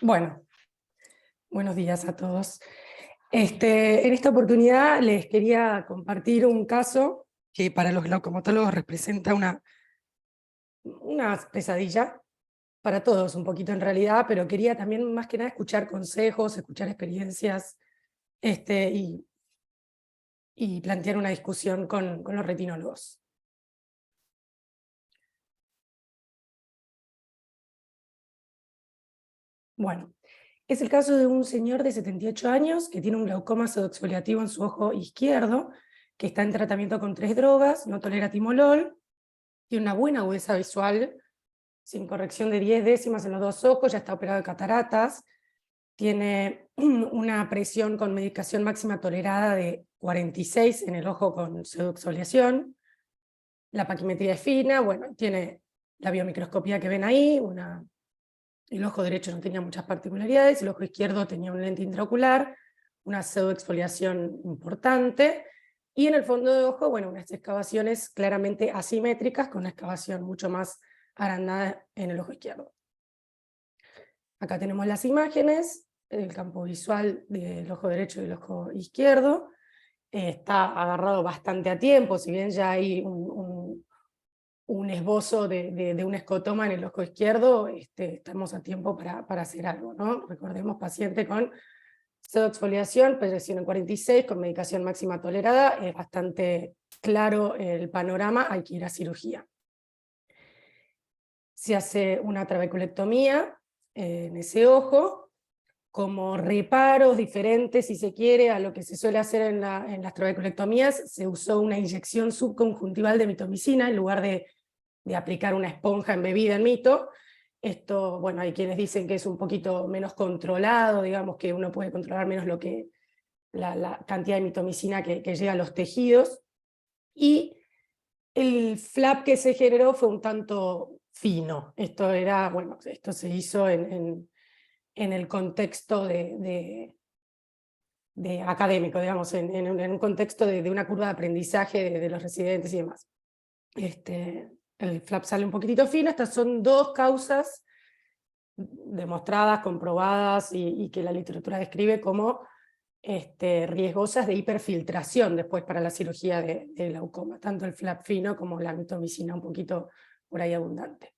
Bueno, buenos días a todos. En esta oportunidad les quería compartir un caso que para los glaucomatólogos representa una pesadilla, para todos un poquito en realidad, pero quería también más que nada escuchar consejos, escuchar experiencias este, y, y plantear una discusión con los retinólogos. Bueno, es el caso de un señor de 78 años que tiene un glaucoma pseudoexfoliativo en su ojo izquierdo, que está en tratamiento con 3 drogas, no tolera timolol, tiene una buena agudeza visual, sin corrección de 10 décimas en los 2 ojos, ya está operado de cataratas, tiene una presión con medicación máxima tolerada de 46 en el ojo con pseudoexfoliación, la paquimetría es fina, bueno, tiene la biomicroscopía que ven ahí, el ojo derecho no tenía muchas particularidades, el ojo izquierdo tenía un lente intraocular, una pseudoexfoliación importante, y en el fondo de ojo, bueno, unas excavaciones claramente asimétricas, con una excavación mucho más agrandada en el ojo izquierdo. Acá tenemos las imágenes, el campo visual del ojo derecho y del ojo izquierdo. Está agarrado bastante a tiempo, si bien ya hay un esbozo de un escotoma en el ojo izquierdo, estamos a tiempo para hacer algo, ¿no? Recordemos, paciente con pseudoexfoliación, presión en 46, con medicación máxima tolerada, es bastante claro el panorama, hay que ir a cirugía. Se hace una trabeculectomía en ese ojo, como reparos diferentes, si se quiere, a lo que se suele hacer en las trabeculectomías, se usó una inyección subconjuntival de mitomicina en lugar de aplicar una esponja embebida en mito. Esto, bueno, hay quienes dicen que es un poquito menos controlado, digamos que uno puede controlar menos la cantidad de mitomicina que llega a los tejidos, y el flap que se generó fue un tanto fino. Esto se hizo en el contexto de académico, digamos, en un contexto de una curva de aprendizaje de los residentes y demás. El flap sale un poquitito fino. Estas son 2 causas demostradas, comprobadas, y que la literatura describe como riesgosas de hiperfiltración después para la cirugía de glaucoma, tanto el flap fino como la mitomicina un poquito por ahí abundante.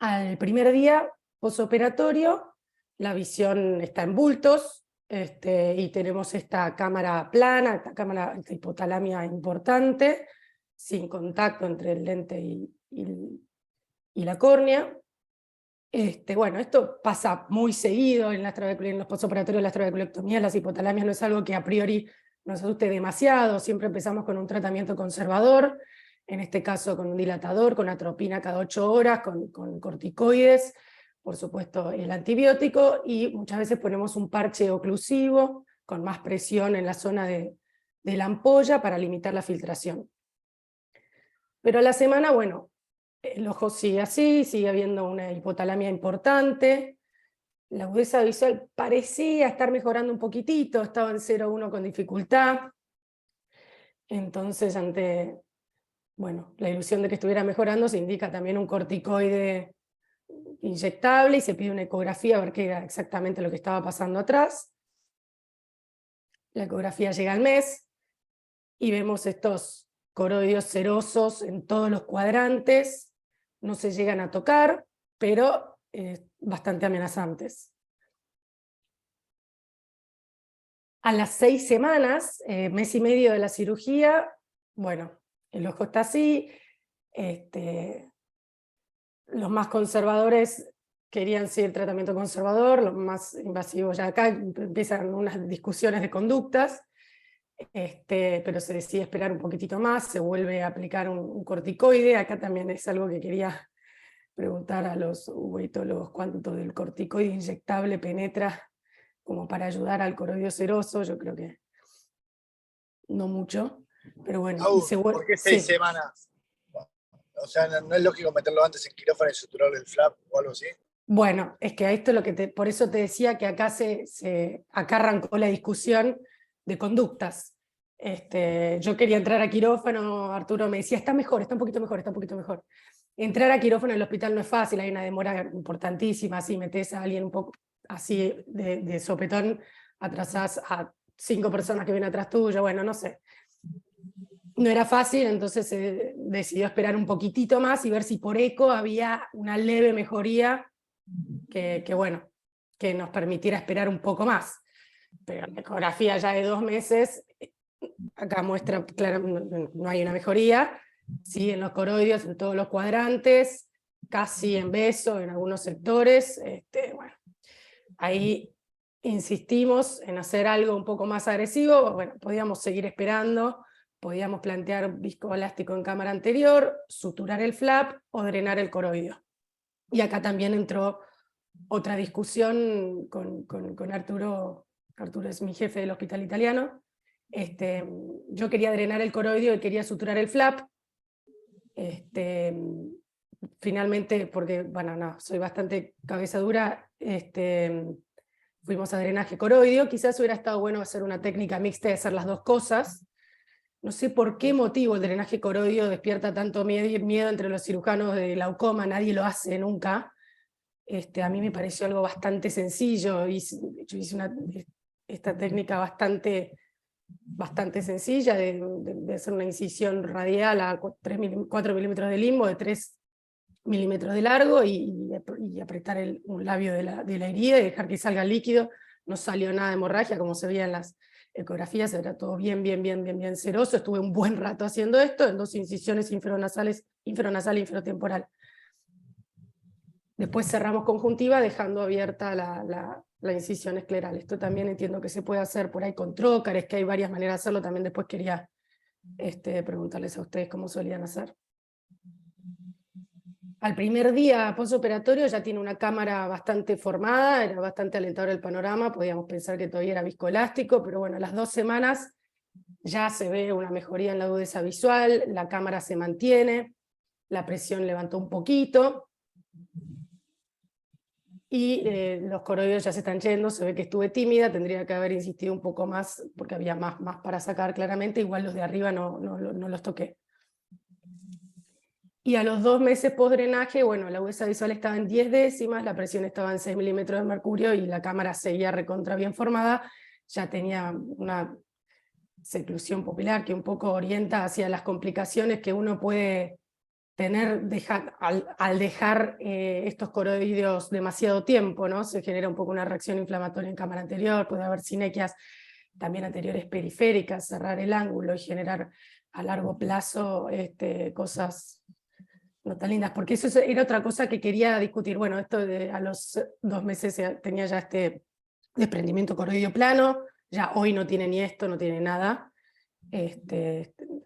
Al primer día posoperatorio, la visión está en bultos, y tenemos esta cámara plana, esta hipotalamia importante, sin contacto entre el lente y la córnea. Bueno, esto pasa muy seguido en los posoperatorios de las trabeculectomías. Las hipotalamias no es algo que a priori nos asuste demasiado, siempre empezamos con un tratamiento conservador, en este caso con un dilatador, con atropina cada 8 horas, con corticoides, por supuesto el antibiótico, y muchas veces ponemos un parche oclusivo con más presión en la zona de la ampolla para limitar la filtración. Pero a la semana, bueno, el ojo sigue así, sigue habiendo una hipotalamia importante, la agudeza visual parecía estar mejorando un poquitito, estaba en 0,1 con dificultad. Entonces, ante la ilusión de que estuviera mejorando, se indica también un corticoide inyectable y se pide una ecografía a ver qué era exactamente lo que estaba pasando atrás. La ecografía llega al mes y vemos estos coroideos serosos en todos los cuadrantes, no se llegan a tocar, pero bastante amenazantes. A las 6 semanas, mes y medio de la cirugía, bueno, el ojo está así. Los más conservadores querían seguir tratamiento conservador, los más invasivos ya acá empiezan unas discusiones de conductas, pero se decide esperar un poquitito más, se vuelve a aplicar un corticoide. Acá también es algo que quería preguntar a los uveiólogos: ¿cuánto del corticoide inyectable penetra como para ayudar al coroideo seroso? Yo creo que no mucho, pero bueno. ¿Por qué 6 sí. semanas? O sea, ¿no es lógico meterlo antes en quirófano y suturarle el flap o algo así? Bueno, es que a esto por eso te decía que acá acá arrancó la discusión de conductas. Yo quería entrar a quirófano, Arturo me decía, está mejor, está un poquito mejor, está un poquito mejor. Entrar a quirófano en el hospital no es fácil, hay una demora importantísima, si metes a alguien un poco así de sopetón, atrasás a 5 personas que vienen atrás tuyo, bueno, no sé. No era fácil, entonces se decidió esperar un poquitito más y ver si por eco había una leve mejoría bueno, que nos permitiera esperar un poco más. Pero la ecografía ya de 2 meses, acá muestra, claro, no hay una mejoría, sí, en los coroides, en todos los cuadrantes, casi en beso en algunos sectores, bueno, ahí insistimos en hacer algo un poco más agresivo, bueno, podíamos seguir esperando, podíamos plantear viscoelástico en cámara anterior, suturar el flap o drenar el coroideo. Y acá también entró otra discusión con Arturo es mi jefe del hospital italiano. Yo quería drenar el coroideo y quería suturar el flap. Finalmente, porque, bueno, no, soy bastante cabeza dura, fuimos a drenaje coroideo. Quizás hubiera estado bueno hacer una técnica mixta de hacer las dos cosas. No sé por qué motivo el drenaje coroideo despierta tanto miedo entre los cirujanos de glaucoma, nadie lo hace nunca. A mí me pareció algo bastante sencillo, yo hice esta técnica bastante sencilla de hacer una incisión radial a 4 milímetros de limbo, de 3 milímetros de largo, y apretar un labio de la herida y dejar que salga el líquido. No salió nada de hemorragia, como se veía en las ecografías, era todo bien seroso. Estuve un buen rato haciendo esto, en 2 incisiones infranasal e inferotemporal. Después cerramos conjuntiva dejando abierta la incisión escleral. Esto también entiendo que se puede hacer por ahí con trócares, que hay varias maneras de hacerlo. También después quería preguntarles a ustedes cómo solían hacer. Al primer día postoperatorio ya tiene una cámara bastante formada, era bastante alentador el panorama, podíamos pensar que todavía era viscoelástico, pero bueno, a las 2 semanas ya se ve una mejoría en la agudeza visual, la cámara se mantiene, la presión levantó un poquito, y los coroides ya se están yendo, se ve que estuve tímida, tendría que haber insistido un poco más, porque había más para sacar claramente, igual los de arriba no los toqué. Y a los 2 meses post-drenaje, bueno, la agudeza visual estaba en 10 décimas, la presión estaba en 6 milímetros de mercurio, y la cámara seguía recontra bien formada, ya tenía una seclusión pupilar que un poco orienta hacia las complicaciones que uno puede tener al dejar estos coroideos demasiado tiempo, ¿no? Se genera un poco una reacción inflamatoria en cámara anterior, puede haber sinequias también anteriores periféricas, cerrar el ángulo y generar a largo plazo cosas no tan lindas, porque eso era otra cosa que quería discutir. Bueno, esto a los 2 meses tenía ya este desprendimiento coroideo plano, ya hoy no tiene ni esto, no tiene nada.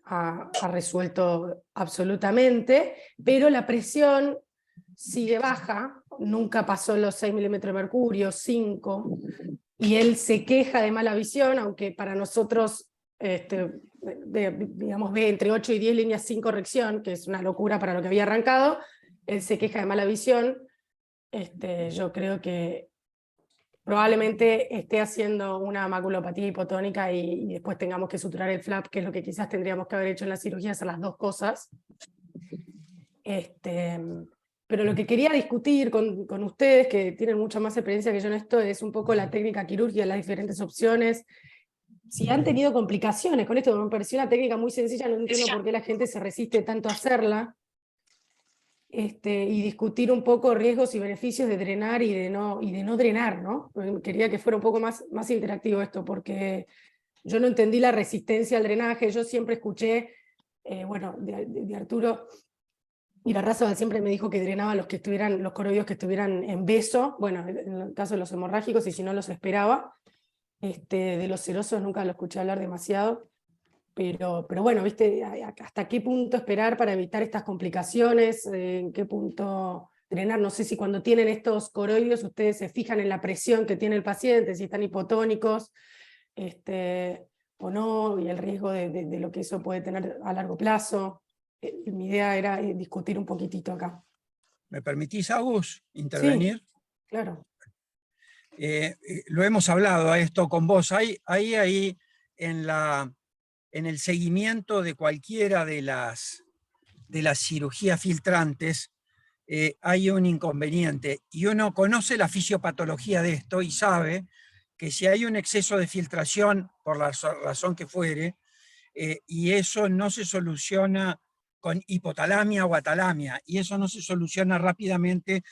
Ha resuelto absolutamente, pero la presión sigue baja, nunca pasó los 6 milímetros de mercurio, 5, y él se queja de mala visión, aunque para nosotros digamos, ve entre 8 y 10 líneas sin corrección, que es una locura para lo que había arrancado. Él se queja de mala visión. Yo creo que probablemente esté haciendo una maculopatía hipotónica y después tengamos que suturar el flap, que es lo que quizás tendríamos que haber hecho en la cirugía, hacer las 2 cosas. Pero lo que quería discutir con ustedes, que tienen mucha más experiencia que yo en esto, es un poco la técnica quirúrgica, las diferentes opciones. Si han tenido complicaciones con esto, me pareció una técnica muy sencilla, no entiendo por qué la gente se resiste tanto a hacerla. Y discutir un poco riesgos y beneficios de drenar y de no drenar, ¿no? Quería que fuera un poco más interactivo esto, porque yo no entendí la resistencia al drenaje. Yo siempre escuché, bueno, de Arturo Irarrázaval siempre me dijo que drenaba los coroideos que estuvieran en beso, bueno, en el caso de los hemorrágicos, y si no los esperaba. De los serosos nunca lo escuché hablar demasiado. Pero bueno, ¿viste? ¿Hasta qué punto esperar para evitar estas complicaciones? ¿En qué punto drenar? No sé si cuando tienen estos coroideos ustedes se fijan en la presión que tiene el paciente, si están hipotónicos o no, y el riesgo de lo que eso puede tener a largo plazo. Mi idea era discutir un poquitito acá. ¿Me permitís, Agus, intervenir? Sí, claro. Lo hemos hablado a esto con vos. Ahí en el seguimiento de cualquiera de las de las cirugías filtrantes hay un inconveniente, y uno conoce la fisiopatología de esto y sabe que si hay un exceso de filtración, por la razón que fuere, y eso no se soluciona con hipotalamia o atalamia, y eso no se soluciona rápidamente,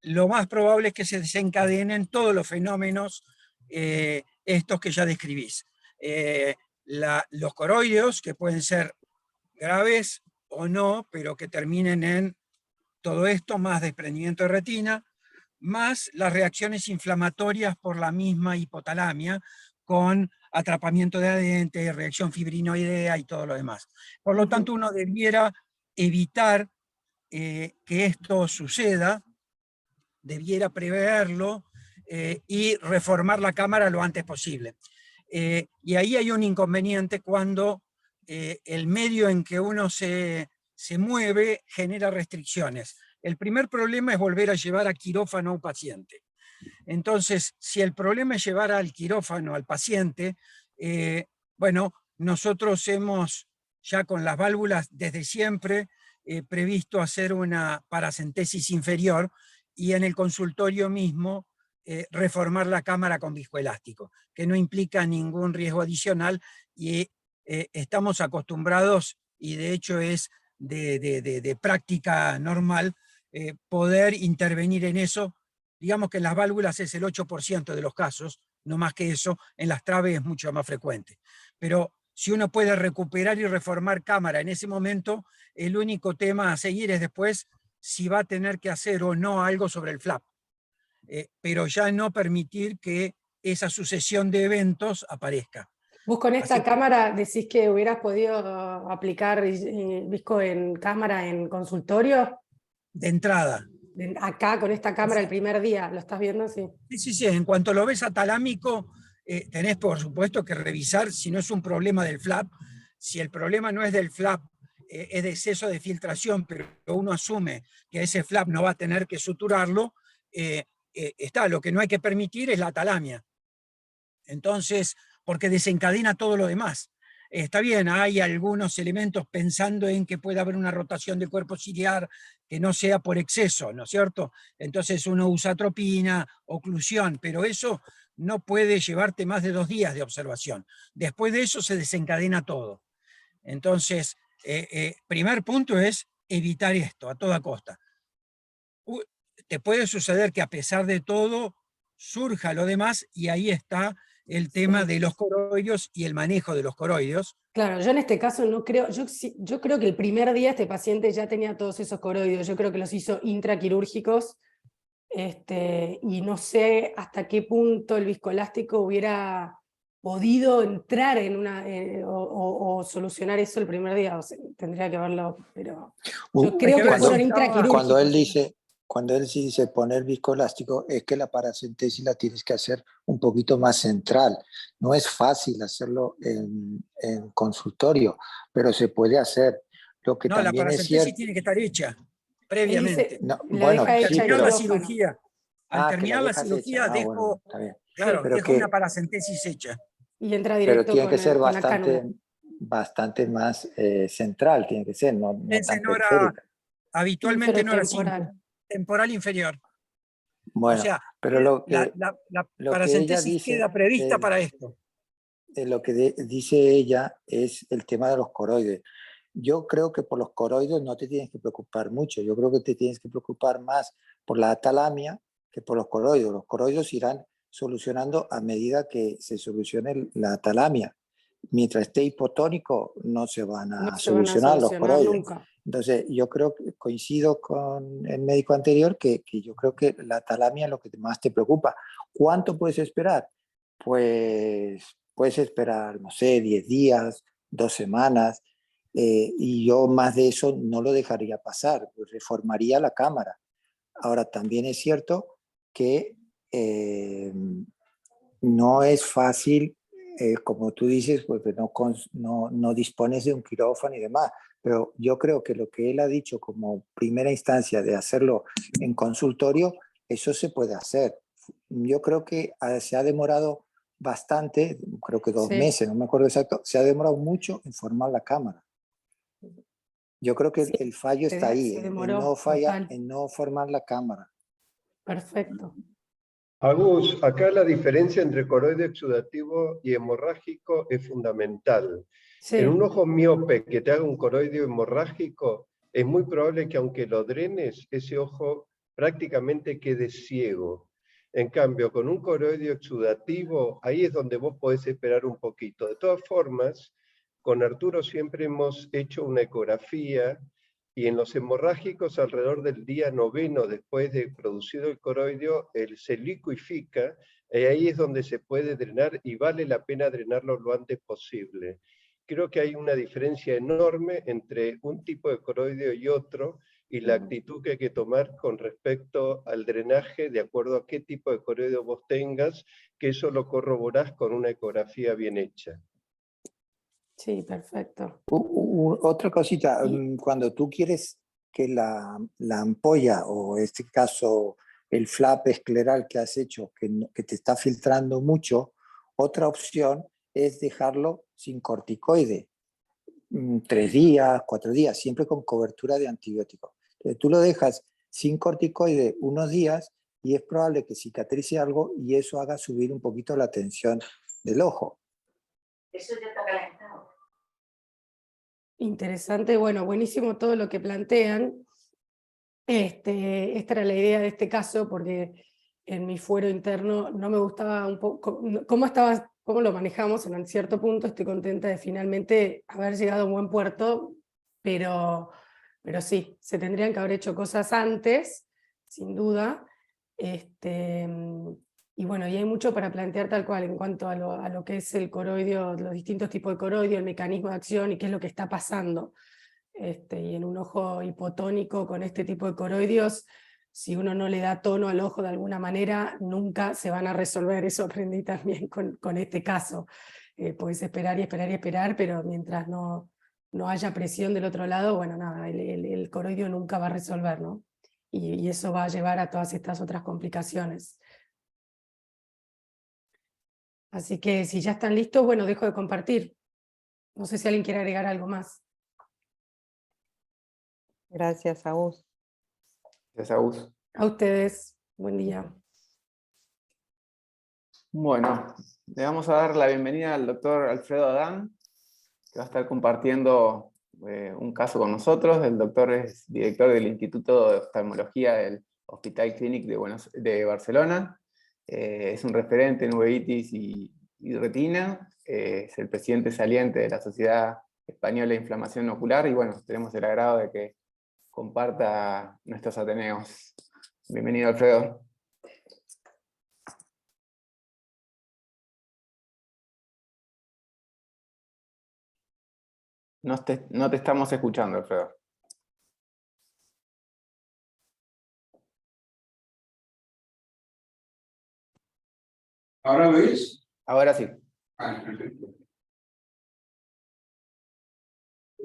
lo más probable es que se desencadenen todos los fenómenos estos que ya describís. Los coroideos, que pueden ser graves o no, pero que terminen en todo esto, más desprendimiento de retina, más las reacciones inflamatorias por la misma hipotalamia, con atrapamiento de adente, reacción fibrinoidea y todo lo demás. Por lo tanto, uno debiera evitar que esto suceda, debiera preverlo y reformar la cámara lo antes posible. Y ahí hay un inconveniente cuando el medio en que uno se mueve genera restricciones. El primer problema es volver a llevar a quirófano a un paciente. Entonces, si el problema es llevar al quirófano al paciente, bueno, nosotros hemos ya con las válvulas desde siempre previsto hacer una paracentesis inferior, y en el consultorio mismo reformar la cámara con viscoelástico, que no implica ningún riesgo adicional, y estamos acostumbrados, y de hecho es de práctica normal, poder intervenir en eso. Digamos que en las válvulas es el 8% de los casos, no más que eso. En las traves es mucho más frecuente. Pero si uno puede recuperar y reformar cámara en ese momento, el único tema a seguir es después si va a tener que hacer o no algo sobre el flap. Pero ya no permitir que esa sucesión de eventos aparezca. ¿Vos con esta Así que, cámara decís que hubieras podido aplicar visco en cámara en consultorio? de entrada, Acá con esta cámara el primer día, ¿lo estás viendo? Sí. sí, en cuanto lo ves atalámico, tenés por supuesto que revisar si no es un problema del flap. Si el problema no es del flap, es de exceso de filtración, pero uno asume que ese flap no va a tener que suturarlo, está. Lo que no hay que permitir es la atalamia. Entonces, porque desencadena todo lo demás. Está bien, hay algunos elementos pensando en que puede haber una rotación del cuerpo ciliar que no sea por exceso, ¿no es cierto? Entonces uno usa atropina, oclusión, pero eso no puede llevarte más de 2 días de observación. Después de eso se desencadena todo. Entonces, primer punto es evitar esto a toda costa. Te puede suceder que a pesar de todo surja lo demás, y ahí está el tema de los coroideos y el manejo de los coroideos. Claro, yo en este caso no creo, yo creo que el primer día este paciente ya tenía todos esos coroideos, yo creo que los hizo intraquirúrgicos, y no sé hasta qué punto el viscoelástico hubiera podido entrar en o solucionar eso el primer día. O sea, tendría que verlo, pero yo creo que fueron intraquirúrgicos. Cuando él dice poner viscoelástico, es que la paracentesis la tienes que hacer un poquito más central. No es fácil hacerlo en consultorio, pero se puede hacer. Lo que No, la también es paracentesis cierto. tiene que estar hecha previamente. No, bueno, Al deja hecha terminar la el quirófano. cirugía, Que la dejas hecha. dejo, Bueno, está bien. claro, Pero dejo una paracentesis hecha. Y entra pero directo tiene que ser con la cánula. bastante más central, tiene que ser, no tan periférica. Habitualmente no era así, Temporal. temporal inferior. O Bueno, sea, pero lo que la ella paracentesis dice, queda prevista para esto. lo que dice ella es el tema de los coroides. Yo creo que por los coroides no te tienes que preocupar mucho. Yo creo que te tienes que preocupar más por la atalamia que por los coroides. Los coroides irán solucionando a medida que se solucione la atalamia. Mientras esté hipotónico, no se van a solucionar los coroides. Nunca. Entonces, yo creo que coincido con el médico anterior que yo creo que la atalamia es lo que más te preocupa. ¿Cuánto puedes esperar? Pues puedes esperar, no sé, 10 días, 2 semanas, y yo más de eso no lo dejaría pasar, pues reformaría la cámara. Ahora, también es cierto que no es fácil, como tú dices, porque no dispones de un quirófano y demás, pero yo creo que lo que él ha dicho como primera instancia de hacerlo en consultorio, eso se puede hacer. Yo creo que se ha demorado bastante, creo que 2 meses, no me acuerdo exacto, se ha demorado mucho en formar la cámara. Yo creo que Sí, el fallo está ahí, se en demoró, total. en no formar la cámara. Perfecto. Agus, acá la diferencia entre coroide exudativo y hemorrágico es fundamental. Sí. En un ojo miope que te haga un coroideo hemorrágico, es muy probable que aunque lo drenes, ese ojo prácticamente quede ciego. En cambio, con un coroideo exudativo, ahí es donde vos podés esperar un poquito. De todas formas, con Arturo siempre hemos hecho una ecografía y en los hemorrágicos, alrededor del día 9 después de producido el coroideo, se liquifica, y ahí es donde se puede drenar y vale la pena drenarlo lo antes posible. Creo que hay una diferencia enorme entre un tipo de coroideo y otro, y la actitud que hay que tomar con respecto al drenaje, de acuerdo a qué tipo de coroideo vos tengas, que eso lo corroborás con una ecografía bien hecha. Sí, perfecto. Otra cosita, Y- cuando tú quieres que la ampolla, o en este caso el flap escleral que has hecho, que te está filtrando mucho, otra opción es dejarlo sin corticoide, 3 días, 4 días, siempre con cobertura de antibiótico. Entonces, tú lo dejas sin corticoide unos días y es probable que cicatrice algo y eso haga subir un poquito la tensión del ojo. Eso ya está calentado. Interesante, bueno, buenísimo todo lo que plantean. Esta era la idea de este caso, porque en mi fuero interno no me gustaba un poco cómo lo manejamos en cierto punto. Estoy contenta de finalmente haber llegado a un buen puerto, pero sí, se tendrían que haber hecho cosas antes, sin duda. Y bueno, y hay mucho para plantear tal cual en cuanto a lo que es el coroideo, los distintos tipos de coroideo, el mecanismo de acción y qué es lo que está pasando. Y en un ojo hipotónico con este tipo de coroideos, si uno no le da tono al ojo de alguna manera, nunca se van a resolver. Eso aprendí también con este caso. Podés esperar y esperar y esperar, pero mientras no haya presión del otro lado, bueno, nada, el coroideo nunca va a resolver, ¿no? Y eso va a llevar a todas estas otras complicaciones. Así que si ya están listos, bueno, dejo de compartir. No sé si alguien quiere agregar algo más. Gracias, Agus. Gracias, Agus. A ustedes, buen día. Bueno, le vamos a dar la bienvenida al doctor Alfredo Adán, que va a estar compartiendo un caso con nosotros. El doctor es director del Instituto de Oftalmología del Hospital Clínic de Barcelona. Es un referente en uveitis y retina. Es el presidente saliente de la Sociedad Española de Inflamación Ocular, y bueno, tenemos el agrado de que comparta nuestros ateneos. Bienvenido, Alfredo. No te estamos escuchando, Alfredo. ¿Ahora lo oís? Ahora sí. Vale, perfecto.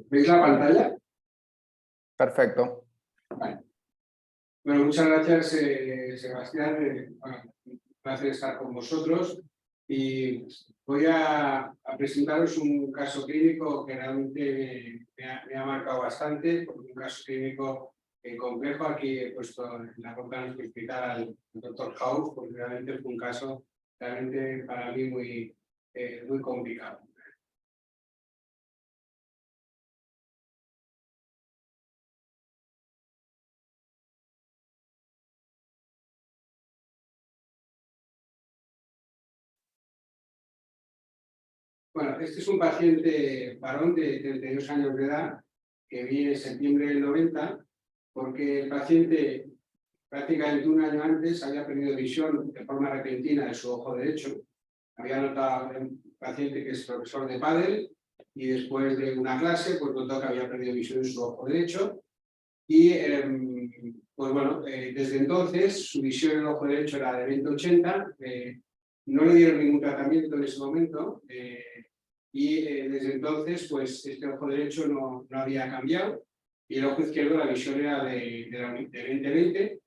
¿Veis la pantalla? Perfecto. Vale. Bueno, muchas gracias, Sebastián. Un placer estar con vosotros. Y voy a presentaros un caso clínico que realmente me ha marcado bastante, porque un caso clínico complejo. Aquí he puesto en la portada de explicar al doctor House, porque realmente fue un caso realmente para mí muy complicado. Bueno, este es un paciente varón de 32 años de edad que viene en septiembre del 90, porque el paciente prácticamente un año antes había perdido visión de forma repentina de su ojo derecho. Había notado un paciente que es profesor de pádel y después de una clase pues notó que había perdido visión en su ojo derecho y pues bueno, desde entonces su visión en el ojo derecho era de 20/80, no le dieron ningún tratamiento en ese momento y desde entonces pues este ojo derecho no había cambiado y el ojo izquierdo la visión era de 20/20,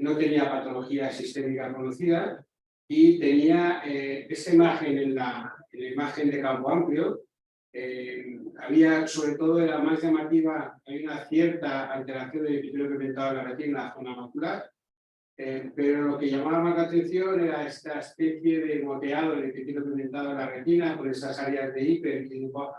no tenía patología sistémica conocida y tenía esta imagen en la imagen de campo amplio, Había, sobre todo, era más llamativa, hay una cierta alteración del epitelio pigmentado de la retina en la zona macular, pero lo que llamaba más la atención era esta especie de moteado del epitelio pigmentado de la retina con esas áreas de hiper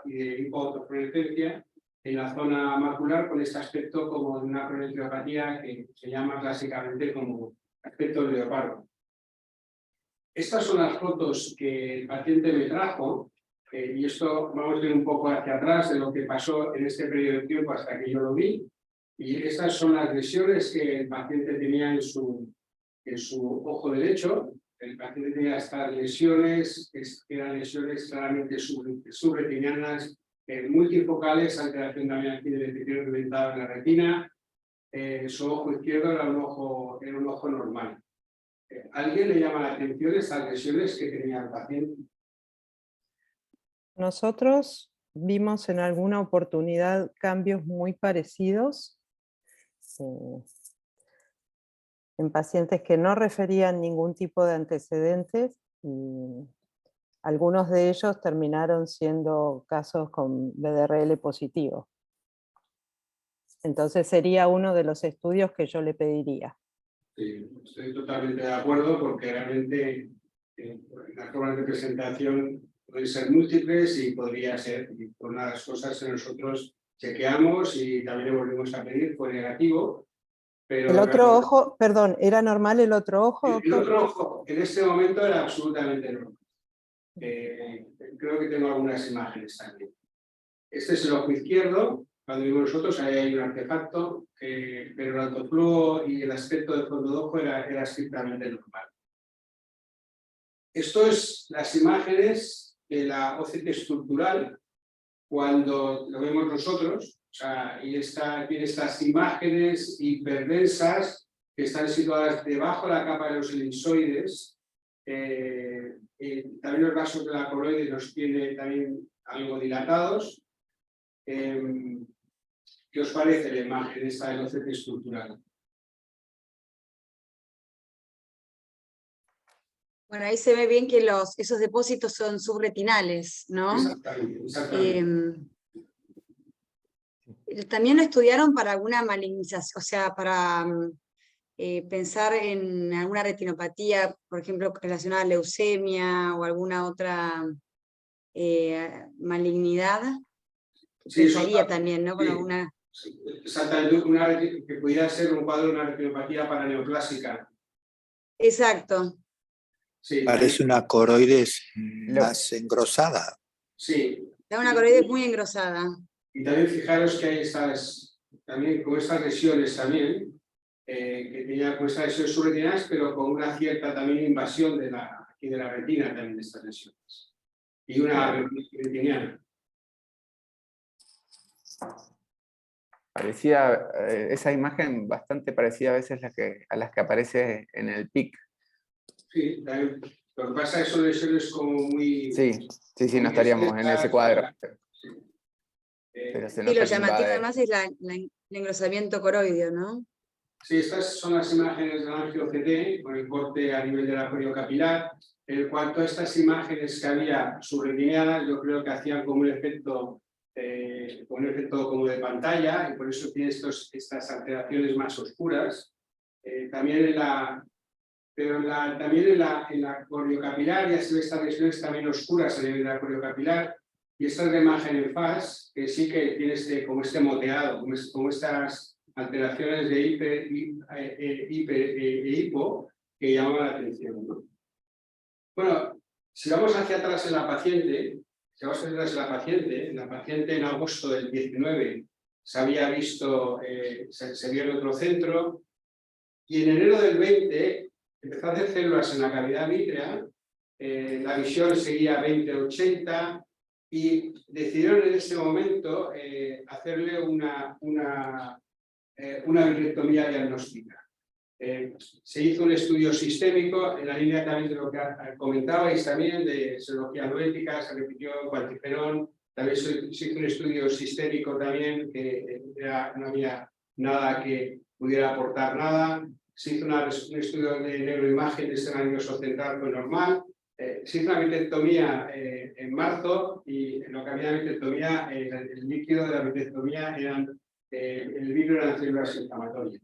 y de hipoautofluorescencia en la zona macular, con este aspecto como de una cronoetriopatía que se llama clásicamente como aspecto de leopardo. Estas son las fotos que el paciente me trajo, y esto vamos a ir un poco hacia atrás de lo que pasó en este periodo de tiempo hasta que yo lo vi. Y estas son las lesiones que el paciente tenía en su ojo derecho. El paciente tenía estas lesiones, que eran lesiones claramente subretinianas, multifocales, alteración también aquí del epitelio pigmentado en la retina. Su ojo izquierdo era un ojo normal. ¿Alguien le llama la atención estas lesiones que tenía el paciente? Nosotros vimos en alguna oportunidad cambios muy parecidos en pacientes que no referían ningún tipo de antecedentes, y algunos de ellos terminaron siendo casos con BDRL positivo. Entonces sería uno de los estudios que yo le pediría. Sí, estoy totalmente de acuerdo, porque realmente las formas de presentación pueden ser múltiples y podría ser, y por una de las cosas que nosotros chequeamos y también le volvimos a pedir fue negativo. Pero el otro ojo, perdón, ¿era normal el otro ojo? El otro ojo en este momento era absolutamente normal. Creo que tengo algunas imágenes también. Este es el ojo izquierdo. Cuando vimos nosotros, ahí hay un artefacto, pero el autoflujo y el aspecto del fondo de ojo era estrictamente normal. Esto es las imágenes de la OCT estructural cuando lo vemos nosotros. O sea, y tiene estas imágenes hiperdensas que están situadas debajo de la capa de los elipsoides. También los vasos de la coroide los tiene también algo dilatados. ¿Qué os parece la imagen esta del OCT estructural? Bueno, ahí se ve bien que esos depósitos son subretinales, ¿no? Exactamente, exactamente. También lo estudiaron para alguna malignización, o sea, para pensar en alguna retinopatía, por ejemplo, relacionada a leucemia o alguna otra malignidad. Sí, pensaría también, ¿no? Con sí, alguna... exactamente, que pudiera ser un cuadro de una retinopatía paraneoplásica. Exacto. Sí, parece una coroides más engrosada. Sí. Da una coroides muy engrosada. Y también fijaros que hay también con estas lesiones también, que tenía con estas lesiones subretinianas, pero con una cierta también invasión de la retina también de estas lesiones. Y una retiniana. Parecía, esa imagen bastante parecida a veces a las que aparece en el PIC. Sí, también. Lo que pasa es que son lesiones como muy... Sí, no estaríamos en ese cuadro. Pero se nota lo llamativo además es el engrosamiento coroideo, ¿no? Sí, estas son las imágenes del angio-CT con el corte a nivel de la coriocapilar. En cuanto a estas imágenes que había subretinianas, yo creo que hacían como un efecto como de pantalla, y por eso tiene estas alteraciones más oscuras. También en la coriocapilar ya se ve estas lesiones también oscuras a nivel de la coriocapilar. Y esta es la imagen en FAS, que sí que tiene como este moteado, como estas alteraciones de hiper e hipo que llaman la atención, ¿no? Bueno, si vamos hacia atrás en la paciente, la paciente en agosto del 19 se había visto, se vio en otro centro, y en enero del 20 empezó a hacer células en la cavidad vítrea, la visión seguía 20-80, y decidieron en ese momento hacerle una vitrectomía diagnóstica. Se hizo un estudio sistémico en la línea también de lo que comentabais también, de serología noética, se repitió cuantiferón, también se hizo un estudio sistémico también, que no había nada que pudiera aportar nada. Se hizo un estudio de neuroimagen de escenario central, fue normal. se hizo una vitrectomía en marzo y lo que había vitrectomía, el líquido de la vitrectomía eran, el vidrio eran células inflamatorias.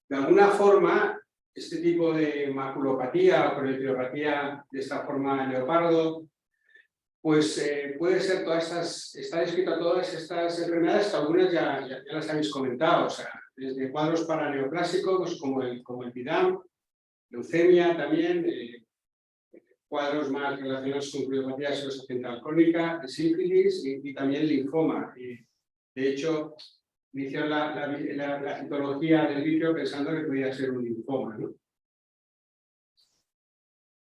De alguna forma, este tipo de maculopatía o cronopiopatía de esta forma leopardo, pues puede ser todas estas, está descrito todas estas enfermedades, que algunas ya las habéis comentado, o sea, desde cuadros paraneoplásicos como el PIDAM, leucemia también, cuadros más relacionados con pleuropatía serosaciental crónica, sífilis y también linfoma. De hecho, inició la citología del vitrio pensando que podía ser un linfoma, ¿no?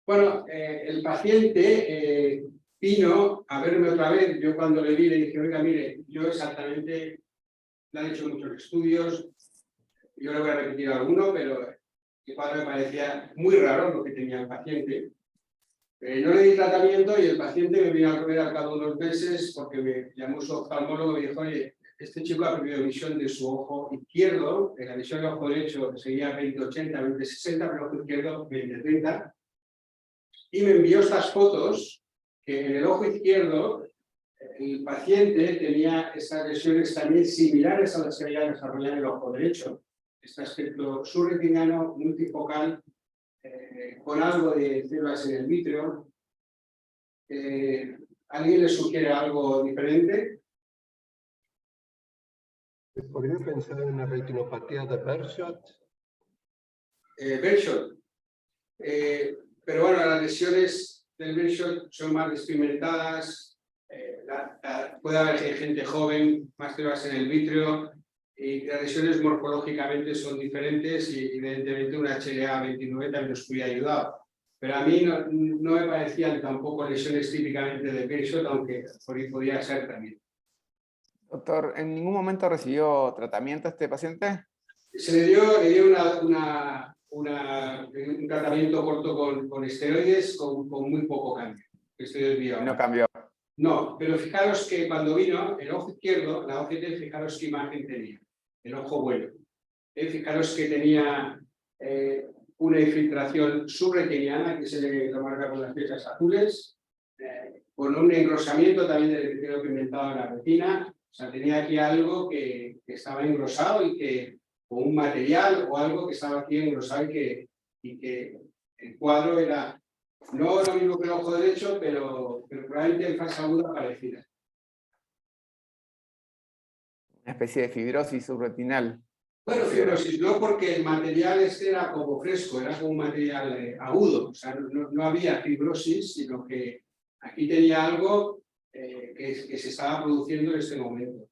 Bueno, el paciente vino a verme otra vez. Yo cuando le vi le dije, oiga, mire, yo exactamente, le han hecho muchos estudios, yo le voy a repetir alguno, pero el cuadro me parecía muy raro lo que tenía el paciente. No le di tratamiento y el paciente me vino a ver al cabo de unos meses porque me llamó su oftalmólogo y me dijo, oye, este chico ha perdido visión de su ojo izquierdo, la visión del ojo derecho seguía 20-80, 20-60, pero el ojo izquierdo 20-30. Y me envió estas fotos que en el ojo izquierdo el paciente tenía esas lesiones también similares a las que había desarrollado en el ojo derecho. Está escrito subretiniano multifocal con algo de células en el vítreo. ¿Alguien le sugiere algo diferente? ¿Podría pensar en una retinopatía de Behçet? Behçet. Pero bueno, las lesiones del Behçet son más despigmentadas. Puede haber gente joven, más células en el vítreo. Y las lesiones morfológicamente son diferentes y evidentemente una HLA 29 también nos hubiera ayudado. Pero a mí no me parecían tampoco lesiones típicamente de Behçet, aunque podía ser también. Doctor, ¿en ningún momento recibió tratamiento este paciente? Se le dio un tratamiento corto con esteroides con muy poco cambio. No cambió. No, pero fijaros que cuando vino el ojo izquierdo, la OCT, fijaros qué imagen tenía, el ojo bueno. Fijaros que tenía una infiltración subretiniana, que se lo marca con las flechas azules, con un engrosamiento también del epitelio pigmentado en la retina. O sea, tenía aquí algo que estaba engrosado y que, o un material o algo que estaba aquí engrosado y que el cuadro era no lo mismo que el ojo derecho, pero probablemente en fase aguda parecida. Una especie de fibrosis subretinal. Bueno, fibrosis, no porque el material este era como fresco, era como un material agudo, o sea, no había fibrosis, sino que aquí tenía algo que se estaba produciendo en este momento.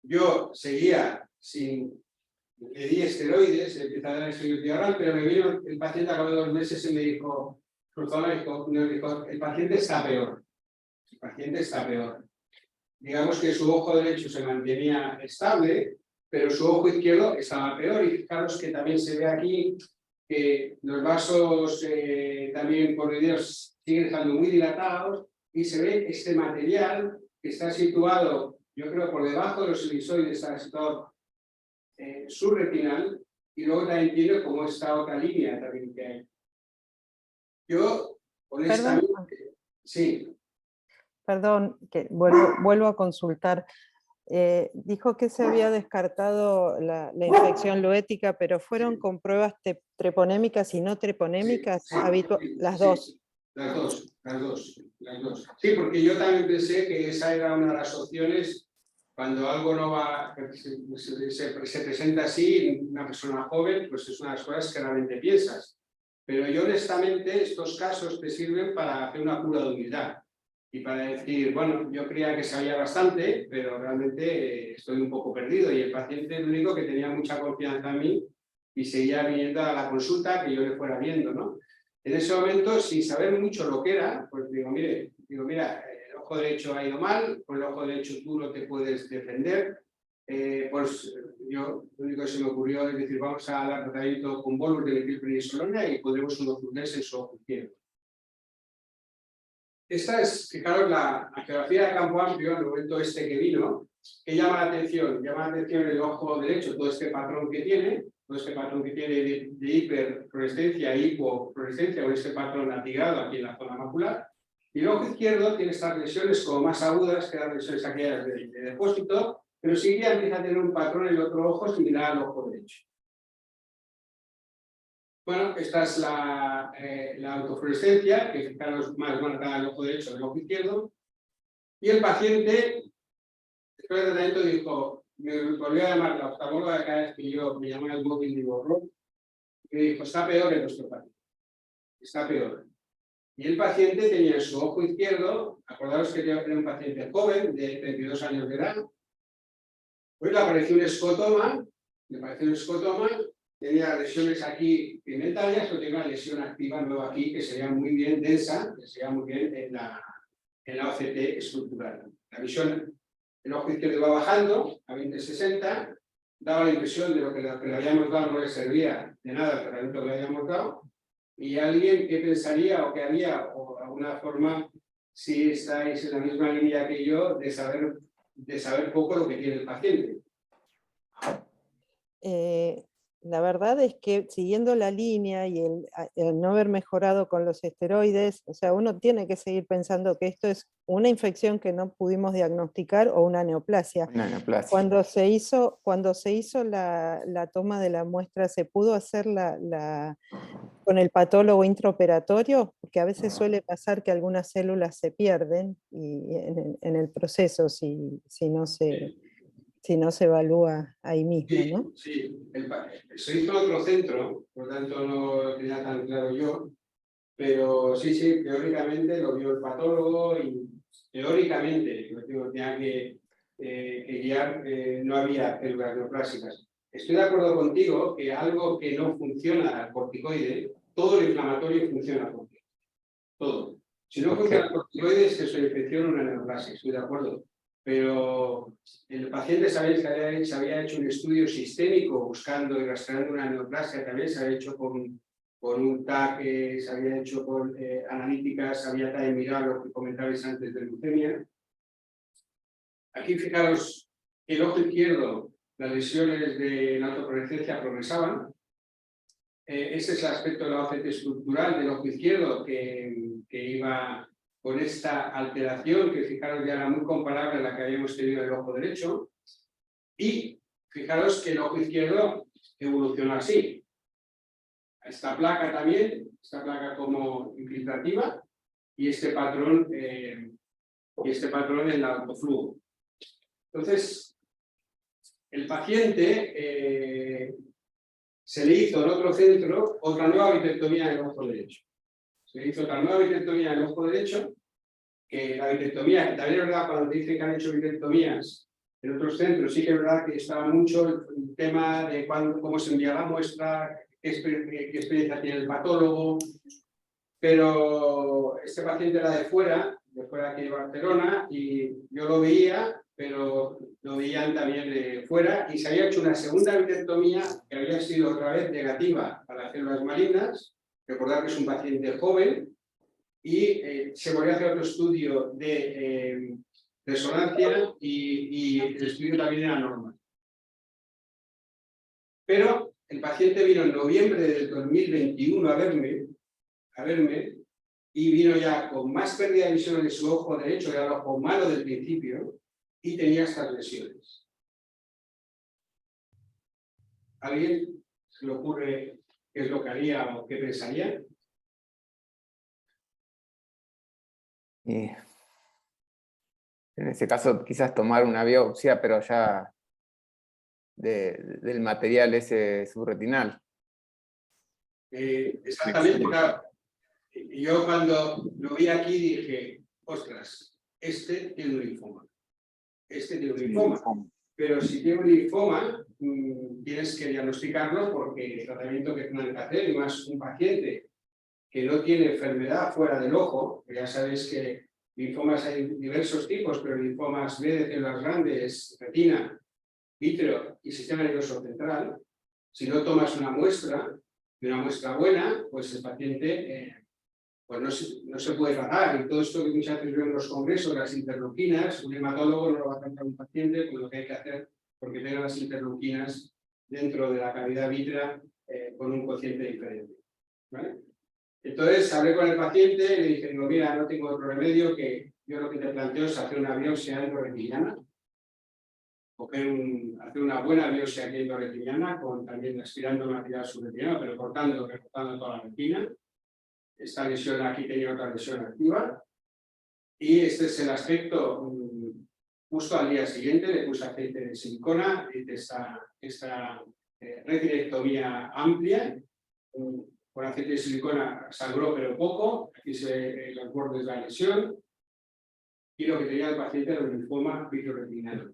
Yo seguía le di esteroides, empecé a dar esteroides oral, pero me vino el paciente a cabo de 2 meses y me dijo, el paciente está peor. El paciente está peor. Digamos que su ojo derecho se mantenía estable, pero su ojo izquierdo estaba peor. Y fijaros que también se ve aquí que los vasos también corridos siguen estando muy dilatados y se ve este material que está situado, yo creo, por debajo de los elisoides, está situado subretinal, y luego también tiene como esta otra línea también que hay. Yo, honestamente, sí. Perdón, que vuelvo a consultar. Dijo que se había descartado la infección loética, pero fueron con pruebas treponémicas y no treponémicas, las dos. Las dos. Sí, porque yo también pensé que esa era una de las opciones. Cuando algo no va, se presenta así en una persona joven, pues es una de las cosas que realmente piensas. Pero yo honestamente estos casos te sirven para hacer una cura de humildad y para decir, bueno, yo creía que sabía bastante, pero realmente estoy un poco perdido. Y el paciente, el único que tenía mucha confianza en mí y seguía viniendo a la consulta que yo le fuera viendo, ¿no? En ese momento, sin saber mucho lo que era, pues digo, mira, el ojo derecho ha ido mal, con el ojo derecho tú no te puedes defender, pues yo lo único que se me ocurrió es decir, vamos a dar tratamiento con bolus de metilprednisolona y pondremos unos meses en su ojo izquierdo. Esta es, fijaros, la geografía de campo amplio, el momento este que vino, que llama la atención. Llama la atención el ojo derecho, todo este patrón que tiene, de hiperfluorescencia e hipofluorescencia, con este patrón latigado aquí en la zona macular. Y el ojo izquierdo tiene estas lesiones como más agudas que las lesiones aquellas de depósito, pero sí que empieza a tener un patrón en el otro ojo similar al ojo derecho. Bueno, esta es la autofluorescencia, que fijaros más marcada en el ojo derecho que en el ojo izquierdo. Y el paciente, después del tratamiento, dijo, me volvió a llamar la oftalmóloga cada vez que yo me llamaba el móvil y digo, y me dijo, está peor que nuestro paciente. Está peor. Y el paciente tenía en su ojo izquierdo, acordaros que era un paciente joven, de 32 años de edad, pues le apareció un escotoma, tenía lesiones aquí pigmentarias, pero tenía una lesión activa nueva aquí que sería muy bien densa, que sería muy bien en la OCT estructural. La visión, el ojo izquierdo iba bajando a 20-60, daba la impresión de lo que le habíamos dado no le servía de nada el tratamiento que le habíamos dado, y alguien que pensaría o que haría, o de alguna forma, si estáis en la misma línea que yo, de saber poco lo que tiene el paciente. La verdad es que siguiendo la línea y el no haber mejorado con los esteroides, o sea, uno tiene que seguir pensando que esto es una infección que no pudimos diagnosticar o una neoplasia. Una neoplasia. Cuando se hizo la toma de la muestra, ¿se pudo hacer con el patólogo intraoperatorio? Porque a veces suele pasar que algunas células se pierden en el proceso si no se evalúa ahí mismo, ¿no? Sí, se hizo en otro centro, por lo tanto no lo tenía tan claro yo, pero sí, teóricamente lo vio el patólogo y teóricamente, yo tenía que guiar, no había células neoplásicas. Estoy de acuerdo contigo que algo que no funciona al corticoide, todo el inflamatorio funciona al corticoide, todo. Si no funciona al corticoide es que es una infección o una neoplasia, estoy de acuerdo. Pero el paciente, sabéis que se había hecho un estudio sistémico buscando y rastreando una neoplasia, también se había hecho con un TAC, se había hecho con analíticas, había también mirado lo que comentabais antes de leucemia. Aquí fijaros, el ojo izquierdo, las lesiones de la autofluorescencia progresaban. Ese es el aspecto de la OCT estructural del ojo izquierdo que iba con esta alteración, que fijaros ya era muy comparable a la que habíamos tenido en el ojo derecho, y fijaros que el ojo izquierdo evolucionó así. Esta placa también, esta placa como infiltrativa, y este patrón en el autoflujo. Entonces, el paciente se le hizo en otro centro otra nueva vitrectomía en el ojo derecho. Se le hizo otra nueva vitrectomía en el ojo derecho, que la vitrectomía, que también es verdad cuando te dicen que han hecho vitrectomías en otros centros, sí que es verdad que estaba mucho el tema de cómo se envía la muestra, qué experiencia tiene el patólogo, pero este paciente era de fuera aquí de Barcelona, y yo lo veía, pero lo veían también de fuera, y se había hecho una segunda vitrectomía que había sido otra vez negativa para las células malignas. Recordad que es un paciente joven, y se volvió a hacer otro estudio de resonancia y el estudio también era normal. Pero el paciente vino en noviembre del 2021 a verme, y vino ya con más pérdida de visión en su ojo derecho, que era el ojo malo del principio, y tenía estas lesiones. ¿A alguien se le ocurre qué es lo que haría o qué pensaría? En ese caso, quizás tomar una biopsia, pero ya del material ese subretinal. Exactamente. Claro. Yo cuando lo vi aquí dije, ostras, este tiene un linfoma. Pero si tiene un linfoma, tienes que diagnosticarlo, porque el tratamiento que tienen que hacer, y más un paciente que no tiene enfermedad fuera del ojo, que ya sabéis que linfomas hay diversos tipos, pero linfomas B de células grandes, retina, vítreo y sistema nervioso central. Si no tomas una muestra, y una muestra buena, pues el paciente pues no se puede tratar. Y todo esto que muchas veces veo en los congresos, las interleuquinas, un hematólogo no lo va a tratar a un paciente con lo que hay que hacer porque tenga las interleuquinas dentro de la cavidad vítrea con un cociente diferente. ¿Vale? Entonces hablé con el paciente y le dije, digo, mira, no tengo otro remedio, que yo lo que te planteo es hacer una biopsia endoretiniana, hacer una buena biopsia endoretiniana, también aspirando material subretiniano, pero recortando toda la retina. Esta lesión aquí tenía otra lesión activa. Y este es el aspecto. Justo al día siguiente le puse aceite de silicona, esta retirectomía amplia. Con aceite de silicona sangró pero poco, aquí se ve los bordes de la lesión, y lo que tenía el paciente era un linfoma vitreoretinal.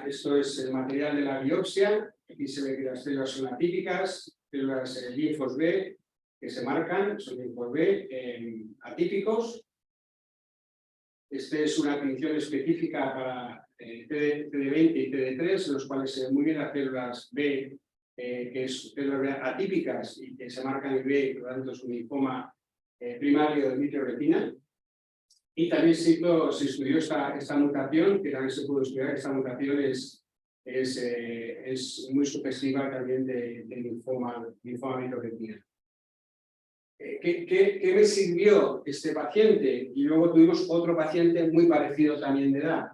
Esto es el material de la biopsia, aquí se ve que las células son atípicas, células linfos B que se marcan, son linfos B atípicos. Esta es una atención específica para CD20 y CD3, en los cuales se ven muy bien las células B, que son células atípicas y que se marcan en B, y por lo tanto es un linfoma primario de vitreoretina. Y también se estudió esta mutación, que también se pudo estudiar. Esta mutación es muy sugestiva también de linfoma vitreoretina. ¿Qué me sirvió este paciente? Y luego tuvimos otro paciente muy parecido también de edad.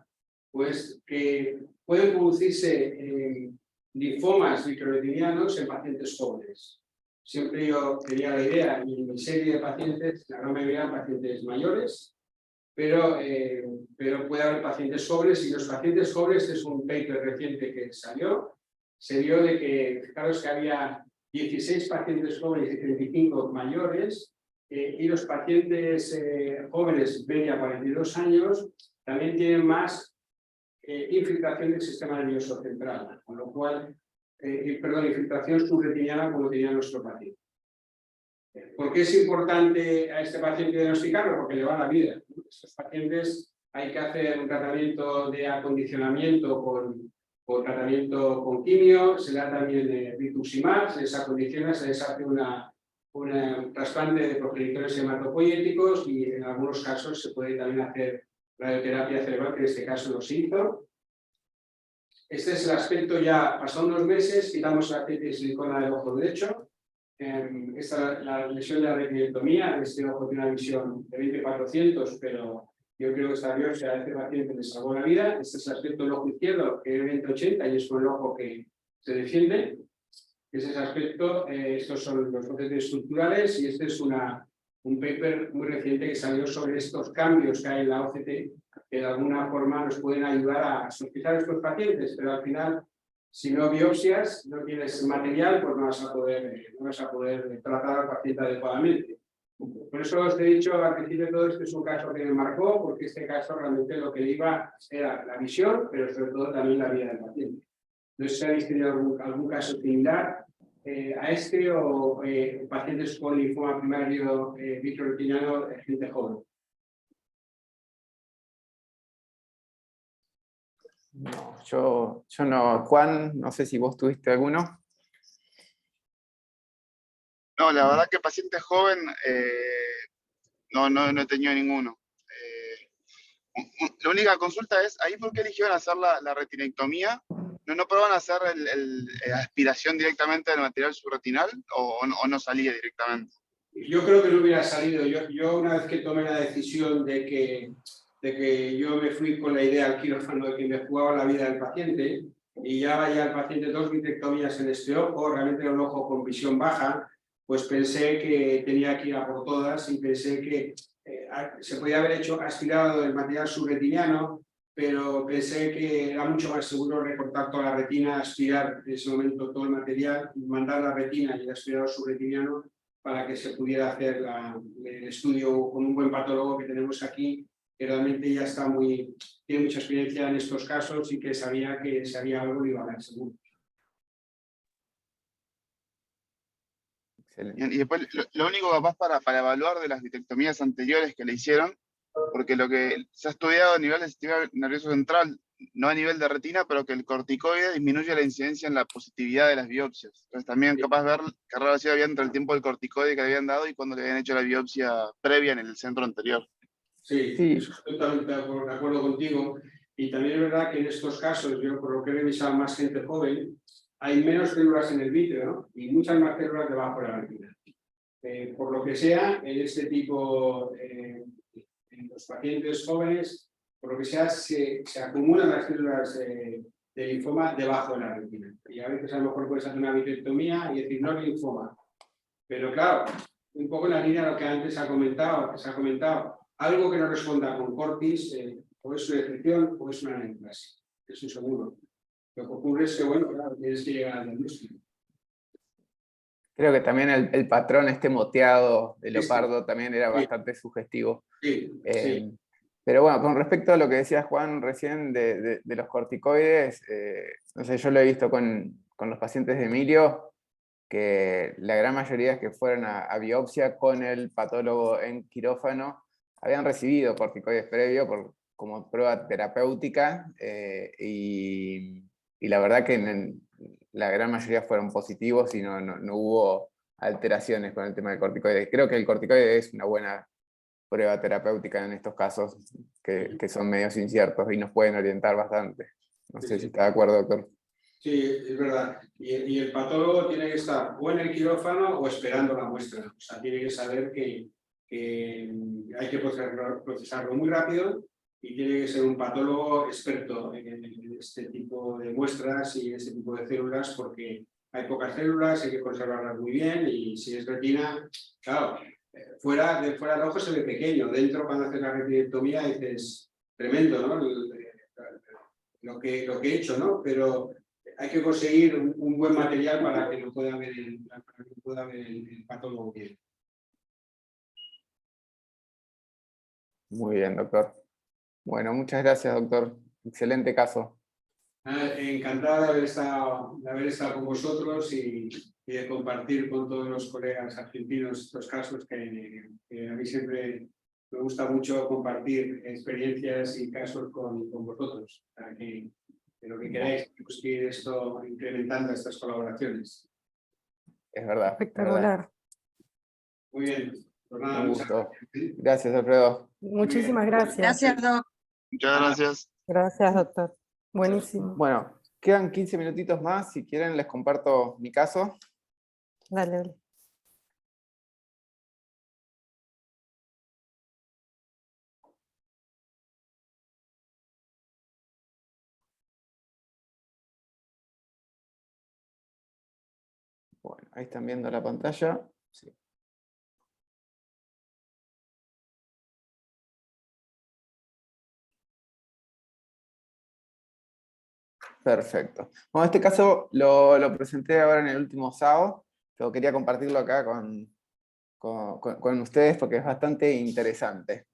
Pues que pueden producirse linfomas vitreoretinianos en pacientes jóvenes. Siempre yo tenía la idea, y en mi serie de pacientes, la gran mayoría eran pacientes mayores, pero puede haber pacientes jóvenes, y los pacientes jóvenes, este es un paper reciente que salió, se vio de que, fijaros que había 16 pacientes jóvenes y 35 mayores, y los pacientes jóvenes, 20 a 42 años, también tienen más infiltración del sistema nervioso central, con lo cual, infiltración subretiniana como tenía nuestro paciente. ¿Por qué es importante a este paciente diagnosticarlo? Porque le va la vida. Estos pacientes hay que hacer un tratamiento de acondicionamiento con tratamiento con quimio, se le da también rituximab, se les acondiciona, se les hace un trasplante de progenitores hematopoyéticos, y en algunos casos se puede también hacer radioterapia cerebral, que en este caso no se hizo. Este es el aspecto ya, pasados unos meses, quitamos el aceite de silicona del ojo derecho. Esta es la lesión de la retiniectomía. Este ojo tiene una visión de 20/400, pero yo creo que esta biopsia a este paciente le salvó la vida. Este es el aspecto del ojo izquierdo, que es 20/80, y es con el ojo que se defiende. Ese es el aspecto. Estos son los procesos estructurales, y este es un paper muy reciente que salió sobre estos cambios que hay en la OCT, que de alguna forma nos pueden ayudar a sospechar a estos pacientes, pero al final, si no biopsias, no tienes material, pues no vas a poder tratar al paciente adecuadamente. Por eso os he dicho al principio de todo, este es un caso que me marcó, porque este caso realmente lo que le iba era la visión, pero sobre todo también la vida del paciente. No sé si habéis tenido algún caso similar a este, o pacientes con linfoma primario vitreoretiniano, gente joven. No, yo no. Juan, no sé si vos tuviste alguno. No, la verdad que paciente joven no he tenido ninguno. La única consulta es, ¿ahí por qué eligieron hacer la retinectomía? ¿No probaban hacer la aspiración directamente del material subretinal o no salía directamente? Yo creo que no hubiera salido. Yo una vez que tomé la decisión de que yo me fui con la idea al quirófano de que me jugaba la vida del paciente, y ya vaya el paciente 2 vitrectomías en este ojo, realmente era un ojo con visión baja, pues pensé que tenía que ir a por todas, y pensé que se podía haber aspirado el material subretiniano, pero pensé que era mucho más seguro recortar toda la retina, aspirar en ese momento todo el material, mandar la retina y el aspirador subretiniano para que se pudiera hacer el estudio con un buen patólogo que tenemos aquí, que realmente ya tiene mucha experiencia en estos casos, y que sabía que si había algo lo iba a ver seguro. Y después, lo único capaz para evaluar de las vitrectomías anteriores que le hicieron, porque lo que se ha estudiado a nivel del sistema nervioso central no a nivel de retina, pero que el corticoide disminuye la incidencia en la positividad de las biopsias. Entonces también capaz ver qué relación había entre el tiempo del corticoide que le habían dado y cuando le habían hecho la biopsia previa en el centro anterior. Sí, Sí. estoy totalmente de acuerdo contigo. Y también es verdad que en estos casos, yo por lo que he revisado más gente joven, hay menos células en el vítreo, ¿no? Y muchas más células debajo de la retina. Por lo que sea, en este tipo, en los pacientes jóvenes, por lo que sea, se acumulan las células de linfoma debajo de la retina. Y a veces a lo mejor puedes hacer una vitrectomía y decir, no es linfoma. Pero claro, un poco en la línea de lo que antes se ha comentado, algo que no responda con cortis, o es una excepción o es una neoplasia. Eso seguro. Lo que ocurre es que, bueno, claro, tienes que llegar al diagnóstico. Creo que también el patrón este moteado de leopardo también era bastante sugestivo. Sí. Pero bueno, con respecto a lo que decía Juan recién de los corticoides, no sé, yo lo he visto con los pacientes de Emilio, que la gran mayoría que fueron a biopsia con el patólogo en quirófano habían recibido corticoides previo como prueba terapéutica, y la verdad que la gran mayoría fueron positivos y no hubo alteraciones con el tema del corticoide. Creo que el corticoide es una buena prueba terapéutica en estos casos que son medios inciertos y nos pueden orientar bastante. No sé si está de acuerdo, doctor. Sí, es verdad. Y el patólogo tiene que estar o en el quirófano o esperando la muestra. O sea, tiene que saber que hay que procesarlo muy rápido y tiene que ser un patólogo experto en este tipo de muestras y en este tipo de células, porque hay pocas células, hay que conservarlas muy bien, y si es retina, claro, fuera del ojo se ve pequeño, dentro cuando haces la retinectomía dices, tremendo, ¿no? Lo que he hecho, ¿no? Pero hay que conseguir un buen material para que lo pueda ver el patólogo bien. Muy bien, doctor. Bueno, muchas gracias, doctor. Excelente caso. Encantado de haber estado con vosotros y de compartir con todos los colegas argentinos estos casos que a mí siempre me gusta mucho compartir experiencias y casos con vosotros, para que de lo que queráis pues, ir esto incrementando estas colaboraciones. Es verdad. Espectacular. Muy bien. Pues nada, Un muchas gusto. gracias. Gracias, Alfredo. Muchísimas gracias. Gracias, Doc. Muchas gracias. Gracias, doctor. Buenísimo. Bueno, quedan 15 minutitos más. Si quieren, les comparto mi caso. Dale, dale. Bueno, ahí están viendo la pantalla. Sí. Perfecto. Bueno, este caso lo presenté ahora en el último sábado, pero quería compartirlo acá con ustedes porque es bastante interesante.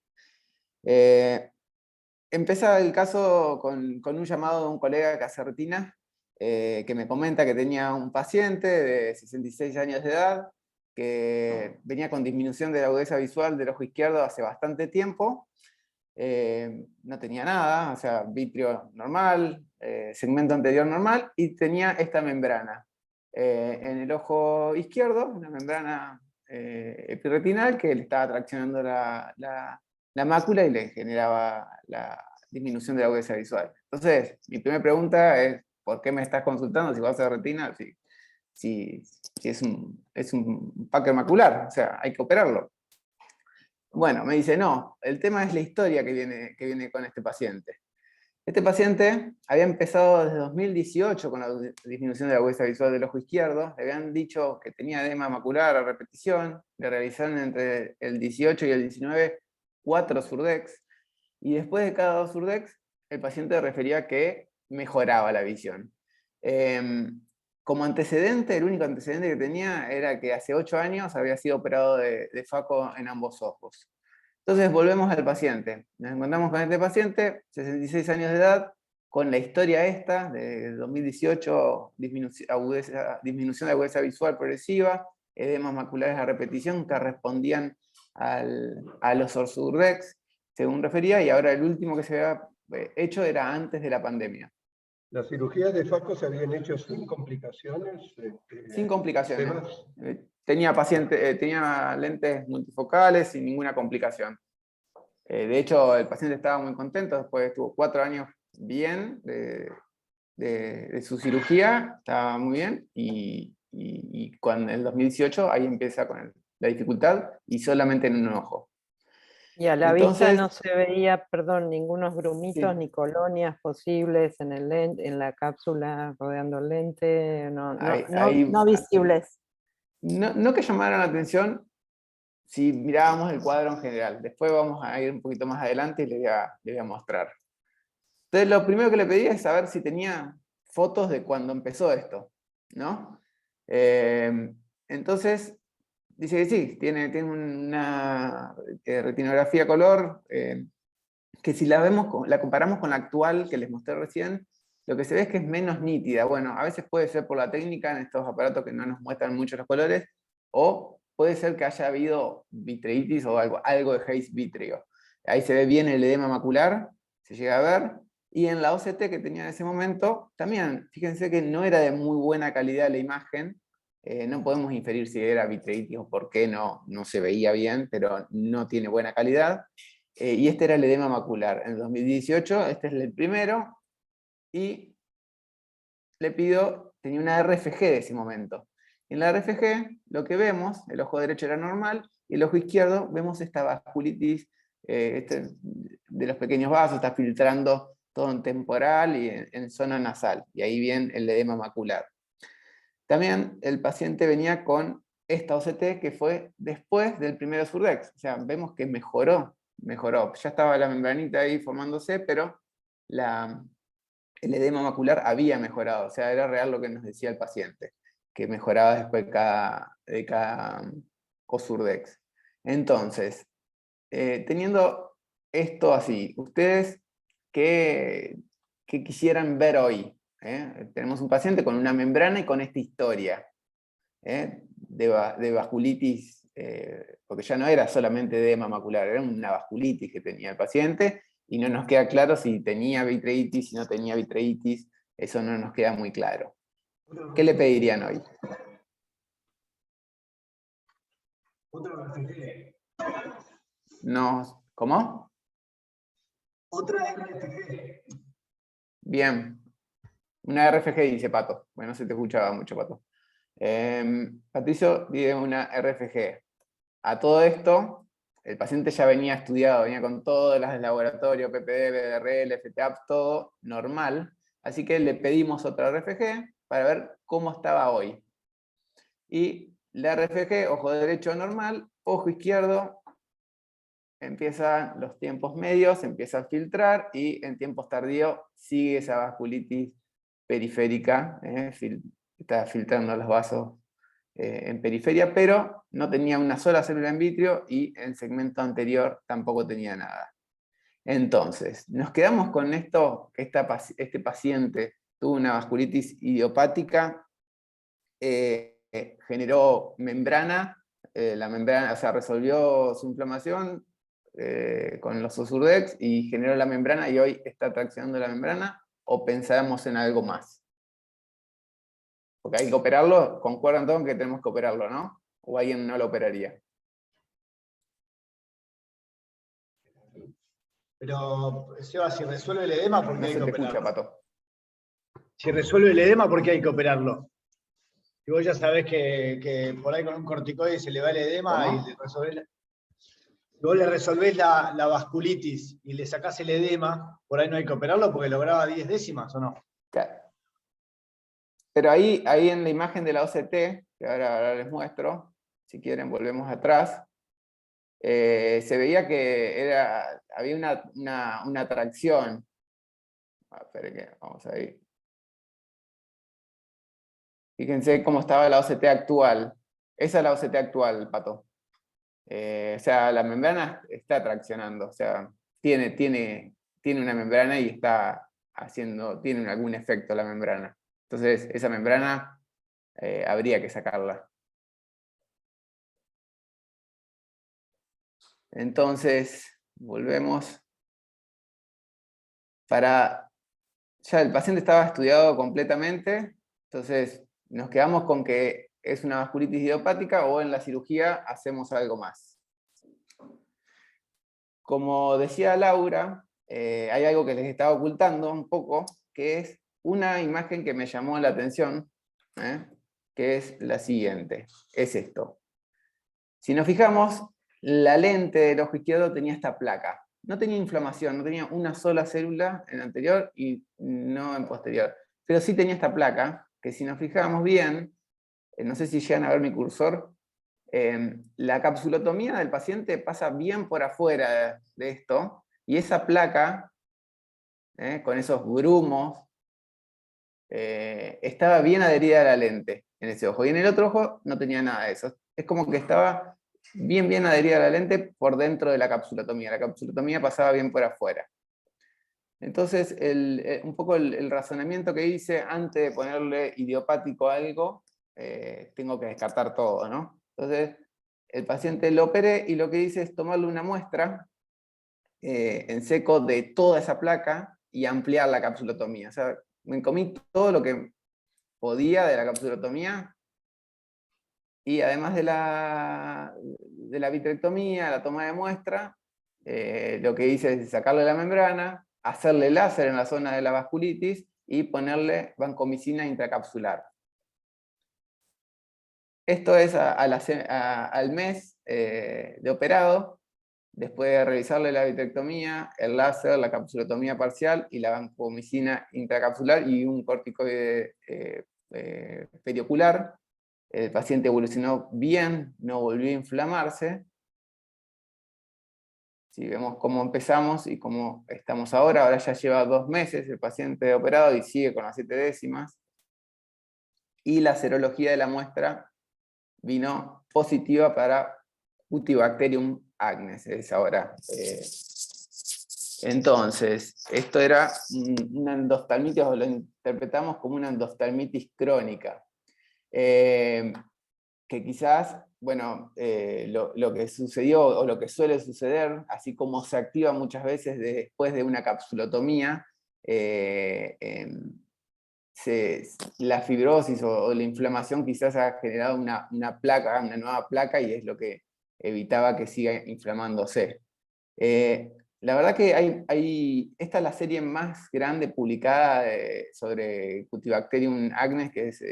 Empieza el caso con un llamado de un colega que hace retina, que me comenta que tenía un paciente de 66 años de edad, que venía con disminución de la agudeza visual del ojo izquierdo hace bastante tiempo. No tenía nada, o sea, vitrio normal, segmento anterior normal, y tenía esta membrana en el ojo izquierdo, una membrana epirretinal que le estaba traccionando la mácula y le generaba la disminución de la agudeza visual. Entonces, mi primera pregunta es, ¿por qué me estás consultando si vas a hacer retina? Si es un Packer macular, o sea, hay que operarlo. Bueno, me dice, no, el tema es la historia que viene con este paciente. Este paciente había empezado desde 2018 con la disminución de la agudeza visual del ojo izquierdo, le habían dicho que tenía edema macular a repetición, le realizaron entre el 18 y el 19 4 Surdex, y después de cada 2 Surdex, el paciente refería que mejoraba la visión. Como antecedente, el único antecedente que tenía era que hace 8 años había sido operado de FACO en ambos ojos. Entonces volvemos al paciente. Nos encontramos con este paciente, 66 años de edad, con la historia esta, de 2018, disminución de agudeza visual progresiva, edemas maculares a repetición que respondían a los Orsurdex, según refería, y ahora el último que se había hecho era antes de la pandemia. ¿Las cirugías de Fasco se habían hecho sin complicaciones? Sin complicaciones. Sebas. Tenía lentes multifocales sin ninguna complicación. De hecho, el paciente estaba muy contento, después estuvo 4 años bien de su cirugía, estaba muy bien, y en el 2018 ahí empieza con la dificultad, y solamente en un ojo. Y a la vista Entonces, no se veía, perdón, ningunos grumitos sí. ni colonias posibles en el lente, en la cápsula rodeando el lente, no visibles. No que llamaran la atención si mirábamos el cuadro en general. Después vamos a ir un poquito más adelante y le voy a mostrar. Entonces, lo primero que le pedí es saber si tenía fotos de cuando empezó esto, ¿no? Entonces, dice que sí, tiene una retinografía color, que si la comparamos con la actual que les mostré recién, lo que se ve es que es menos nítida. Bueno, a veces puede ser por la técnica en estos aparatos que no nos muestran mucho los colores, o puede ser que haya habido vitreitis o algo de haze vítreo. Ahí se ve bien el edema macular, se llega a ver, y en la OCT que tenía en ese momento, también, fíjense que no era de muy buena calidad la imagen, no podemos inferir si era vitreitis o por qué no se veía bien, pero no tiene buena calidad. Y este era el edema macular. En el 2018, este es el primero, y le pido, tenía una RFG de ese momento. En la RFG, lo que vemos, el ojo derecho era normal, y el ojo izquierdo vemos esta vasculitis de los pequeños vasos, está filtrando todo en temporal y en zona nasal, y ahí viene el edema macular. También el paciente venía con esta OCT que fue después del primero Surdex, o sea, vemos que mejoró. Ya estaba la membranita ahí formándose, pero el edema macular había mejorado, o sea, era real lo que nos decía el paciente, que mejoraba después de cada Osurdex. Entonces, teniendo esto así, ¿ustedes qué quisieran ver hoy? Tenemos un paciente con una membrana y con esta historia de vasculitis, porque ya no era solamente edema macular, era una vasculitis que tenía el paciente, y no nos queda claro si tenía vitreitis, si no tenía vitreitis, eso no nos queda muy claro. ¿Qué le pedirían hoy? Otra RFG. No, ¿cómo? Otra RFG. Bien. Una RFG dice Pato. Bueno, no se te escuchaba mucho, Pato. Patricio pide una RFG. A todo esto, el paciente ya venía estudiado, venía con todas las del laboratorio, PPD, BDRL, FTAP, todo normal. Así que le pedimos otra RFG para ver cómo estaba hoy. Y la RFG, ojo derecho normal, ojo izquierdo, empiezan los tiempos medios, empieza a filtrar, y en tiempos tardíos sigue esa vasculitis periférica, está filtrando los vasos en periferia, pero no tenía una sola célula en vitrio, y en segmento anterior tampoco tenía nada. Entonces, nos quedamos con esto, que este paciente tuvo una vasculitis idiopática, generó membrana, la membrana, o sea, resolvió su inflamación con los Osurdex y generó la membrana, y hoy está traccionando la membrana, o pensamos en algo más. Porque hay que operarlo, concuerdan todos que tenemos que operarlo, ¿no? ¿O alguien no lo operaría? Pero, Seba, si resuelve el edema, ¿por qué No hay se que te operarlo? escucha, Pato. Si resuelve el edema, ¿por qué hay que operarlo? Si vos ya sabés que por ahí con un corticoide se le va el edema. ¿Cómo? Y si vos le resolvés la vasculitis y le sacás el edema, por ahí no hay que operarlo porque lograba 10 décimas, ¿o no? Claro. Pero ahí en la imagen de la OCT, que ahora les muestro, si quieren volvemos atrás, se veía que había una atracción. Esperen que vamos a ir. Fíjense cómo estaba la OCT actual. Esa es la OCT actual, Pato. O sea, la membrana está traccionando, o sea, tiene una membrana y tiene algún efecto la membrana. Entonces, esa membrana habría que sacarla. Entonces, volvemos. ya el paciente estaba estudiado completamente, entonces nos quedamos con que es una vasculitis idiopática o en la cirugía hacemos algo más. Como decía Laura, hay algo que les estaba ocultando un poco, que es una imagen que me llamó la atención, que es la siguiente, es esto. Si nos fijamos, la lente del ojo izquierdo tenía esta placa. No tenía inflamación, no tenía una sola célula en anterior y no en posterior. Pero sí tenía esta placa, que si nos fijamos bien, no sé si llegan a ver mi cursor, la capsulotomía del paciente pasa bien por afuera de esto, y esa placa, con esos grumos, estaba bien adherida a la lente en ese ojo, y en el otro ojo no tenía nada de eso. Es como que estaba bien adherida a la lente por dentro de la capsulotomía pasaba bien por afuera. Entonces, un poco el razonamiento que hice antes de ponerle idiopático a algo, tengo que descartar todo, ¿no? Entonces, el paciente lo operé y lo que hice es tomarle una muestra en seco de toda esa placa y ampliar la capsulotomía. O sea, me comí todo lo que podía de la capsulotomía, y además de la vitrectomía, la toma de muestra, lo que hice es sacarle la membrana, hacerle láser en la zona de la vasculitis y ponerle vancomicina intracapsular. Esto es al mes de operado, después de realizarle la vitrectomía, el láser, la capsulotomía parcial y la vancomicina intracapsular y un corticoide periocular. El paciente evolucionó bien, no volvió a inflamarse. Si vemos cómo empezamos y cómo estamos ahora ya lleva 2 meses el paciente operado y sigue con las 7 décimas. Y la serología de la muestra vino positiva para Cutibacterium agnes, es ahora. Entonces, esto era una endoftalmitis, o lo interpretamos como una endoftalmitis crónica. Que quizás, bueno, lo que sucedió, o lo que suele suceder, así como se activa muchas veces después de una capsulotomía, la fibrosis o la inflamación quizás ha generado una nueva placa, y es lo que evitaba que siga inflamándose. La verdad que esta es la serie más grande publicada sobre Cutibacterium agnes, que es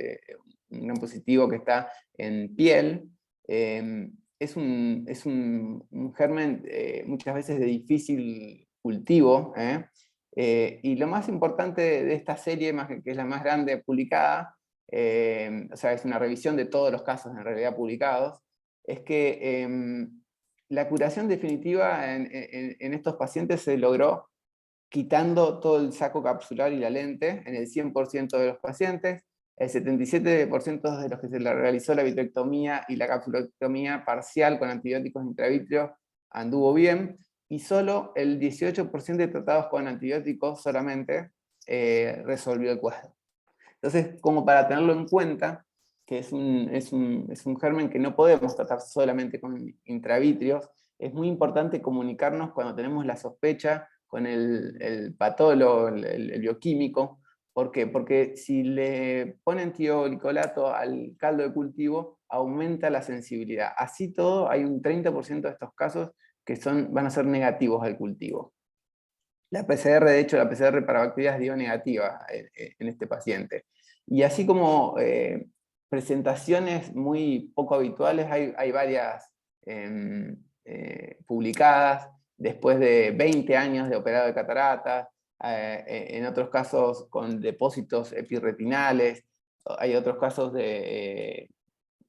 un gran positivo que está en piel. Es un germen muchas veces de difícil cultivo, y lo más importante de esta serie, que es la más grande publicada, o sea, es una revisión de todos los casos en realidad publicados, es que la curación definitiva en estos pacientes se logró quitando todo el saco capsular y la lente en el 100% de los pacientes. El 77% de los que se le realizó la vitrectomía y la capsulotomía parcial con antibióticos intravítreos anduvo bien, y solo el 18% de tratados con antibióticos solamente resolvió el cuadro. Entonces, como para tenerlo en cuenta, que es un germen que no podemos tratar solamente con intravítreos, es muy importante comunicarnos cuando tenemos la sospecha con el patólogo, el bioquímico. ¿Por qué? Porque si le ponen tioglicolato al caldo de cultivo, aumenta la sensibilidad. Así todo, hay un 30% de estos casos que van a ser negativos al cultivo. La PCR, de hecho, la PCR para bacterias dio negativa en este paciente. Y así como presentaciones muy poco habituales, hay varias publicadas después de 20 años de operado de cataratas, en otros casos con depósitos epirretinales, hay otros casos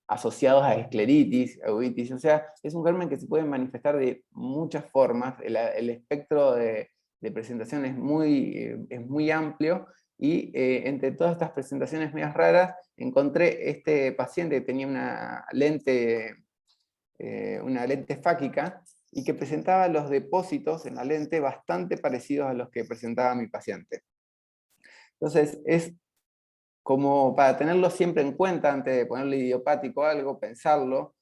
asociados a escleritis, a uveitis. O sea, es un germen que se puede manifestar de muchas formas. El espectro de presentación es muy amplio, y entre todas estas presentaciones medias raras encontré este paciente que tenía una lente fáquica y que presentaba los depósitos en la lente bastante parecidos a los que presentaba mi paciente. Entonces, es como para tenerlo siempre en cuenta antes de ponerle idiopático a algo, pensarlo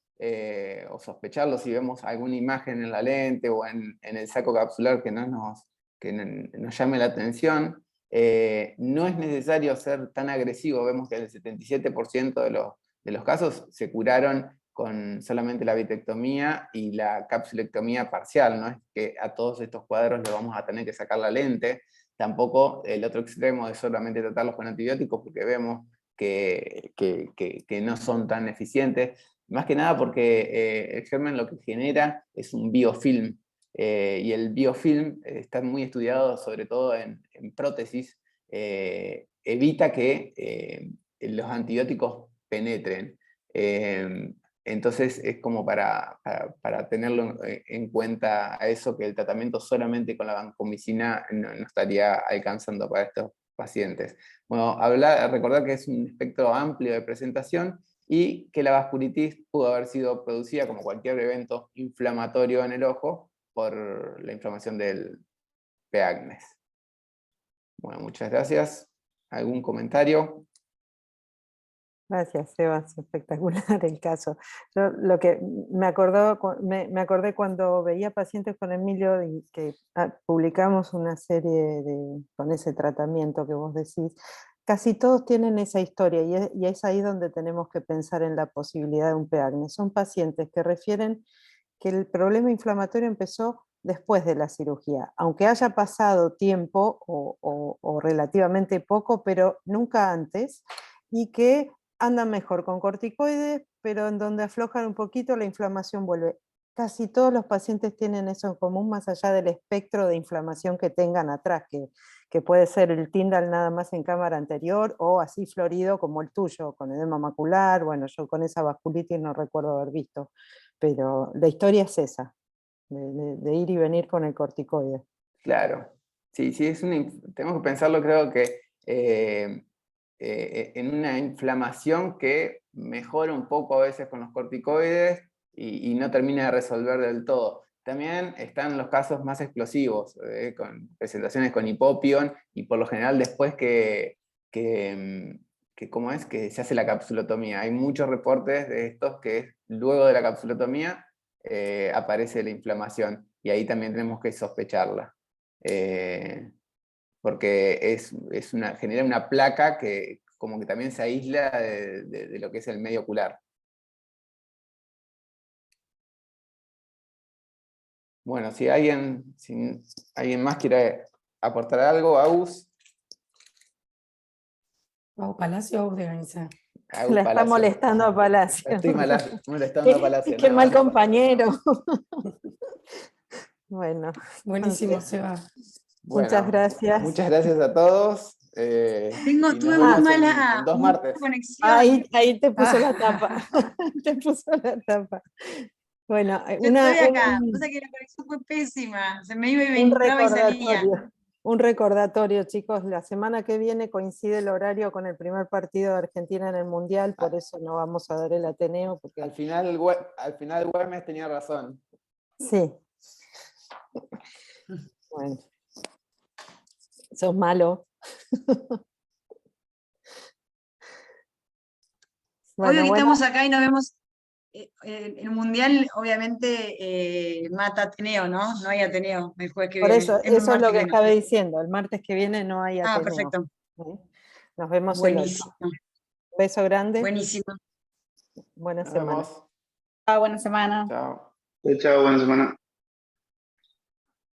o sospecharlo si vemos alguna imagen en la lente o en el saco capsular que no nos nos llame la atención. No es necesario ser tan agresivo, vemos que el 77% de los casos se curaron con solamente la vitrectomía y la capsulectomía parcial, no es que a todos estos cuadros le vamos a tener que sacar la lente, tampoco el otro extremo de solamente tratarlos con antibióticos, porque vemos que no son tan eficientes, más que nada porque el germen lo que genera es un biofilm, y el biofilm está muy estudiado sobre todo en prótesis, evita que los antibióticos penetren. Entonces es como para tenerlo en cuenta a eso, que el tratamiento solamente con la vancomicina no estaría alcanzando para estos pacientes. Bueno, recordar que es un espectro amplio de presentación y que la vasculitis pudo haber sido producida como cualquier evento inflamatorio en el ojo por la inflamación del P. agnes. Bueno, muchas gracias. ¿Algún comentario? Gracias, Sebas, espectacular el caso. Yo lo que me acordé cuando veía pacientes con Emilio y que publicamos una serie con ese tratamiento que vos decís. Casi todos tienen esa historia y es ahí donde tenemos que pensar en la posibilidad de un P. agnes. Son pacientes que refieren que el problema inflamatorio empezó después de la cirugía, aunque haya pasado tiempo o relativamente poco, pero nunca antes, y que andan mejor con corticoides, pero en donde aflojan un poquito la inflamación vuelve. Casi todos los pacientes tienen eso en común, más allá del espectro de inflamación que tengan atrás, que puede ser el Tyndall nada más en cámara anterior, o así florido como el tuyo, con edema macular. Bueno, yo con esa vasculitis no recuerdo haber visto, pero la historia es esa, de ir y venir con el corticoide. Claro, sí, tenemos que pensarlo, creo que en una inflamación que mejora un poco a veces con los corticoides y no termina de resolver del todo. También están los casos más explosivos, con presentaciones con hipopión, y por lo general después que se hace la capsulotomía. Hay muchos reportes de estos que luego de la capsulotomía aparece la inflamación, y ahí también tenemos que sospecharla. Porque genera una placa que como que también se aísla de lo que es el medio ocular. Bueno, si alguien más quiere aportar algo, Agus. Palacio o de Organiza. La está molestando a Palacio. Estoy molestando a Palacio. Qué mal compañero. Bueno. Buenísimo, Seba. Bueno, muchas gracias. Muchas gracias a todos. Tuve muy mala en 2 martes. conexión. Ahí te puso la tapa. Te puso la tapa. Bueno, Yo estoy acá, pasa que la conexión fue pésima, se me iba y entraba y salía. Un recordatorio, chicos, la semana que viene coincide el horario con el primer partido de Argentina en el Mundial, por eso no vamos a dar el Ateneo. Porque... Al final Güemes tenía razón. Sí. Bueno. Sos malo. Obvio que estamos acá y nos vemos. El Mundial obviamente mata Ateneo, ¿no? No hay Ateneo el jueves que Por viene. eso es lo que estaba diciendo. El martes que viene no hay Ateneo. Perfecto. Nos vemos Buenísimo. el 8. Un beso grande. Buenísimo. Buena semana. Chao, buena semana. Chao. Chao, buena semana.